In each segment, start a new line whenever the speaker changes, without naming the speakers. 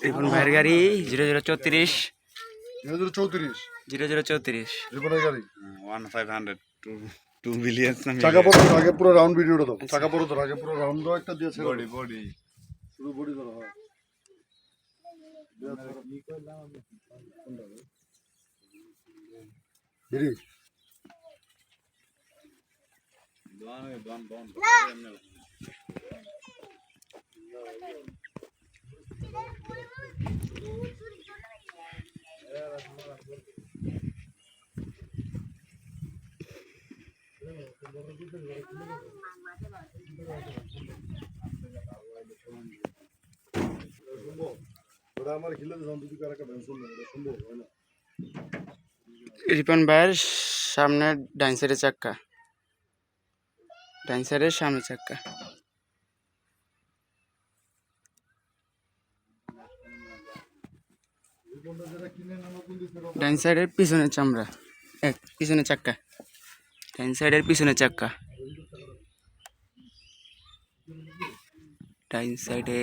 রিপন ভাইয়ের গাড়ি 0034
0034
0034
রিপনের গাড়ি
1500 2 মিলিয়ন না
চাকা পড়ো আগে পুরো রাউন্ড ভিডিওটা দাও চাকা পড়ো তো আগে পুরো রাউন্ড দাও একটা দিয়েছে
বডি বডি
শুধু বডি করো হ্যাঁ বেরি
দোন
ওটা আমার খিলে দাও দুটো কার একটা ভ্যান শুনলে এটা সম্ভব হয় না
রিপন ভাইয়ের সামনে ডাইন সাইডের চাক্কা ডাইন সাইডের সামনে চাক্কা ডাইন সাইডের পিছনের চামড়া পিছনের চাক্কা ডাইন সাইডের পিছনের চাক্কা ডাইন সাইডে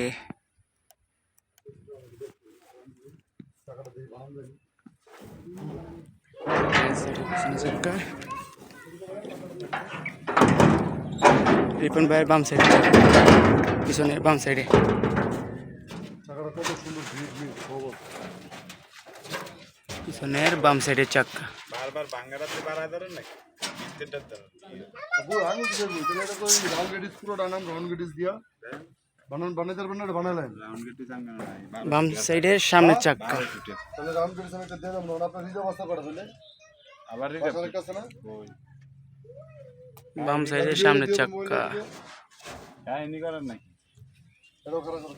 পিছনের চাক্কা রিপন ভাইয়ের বাম সাইডে পিছনের বাম সাইডে
চাকাটা কত সুন্দর ভিড় ভিড় খবর
পিছনের বাম সাইডের চাক্কা
বারবার বাঙ্গারাতে বাড়ায় ধরেন নাকি ভিতরটা ধরেন
আমি কি করব তাহলে এটা তো রাউন্ড গেটিস পুরো ডানাম রাউন্ড গেটিস দিয়া বানাতে পারবেন না বানালেন
রাউন্ড গেটে জাঙ্গা নাই
বাম সাইডের সামনের চাক্কা
তাহলে রাউন্ড গেটিস আমি একটা দিয়ে দাম না আপনার রিজার্ভ অবস্থা করে ফেলে
আবার
বাসার কাছে না
ওই
বাম সাইডের সামনের চাক্কা
হ্যাঁ ইনি করেন নাকি
এটাও করা যাবে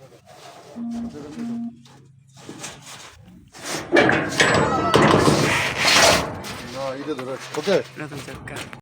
না এটা ধরে ওকে
নতুন চাক্কা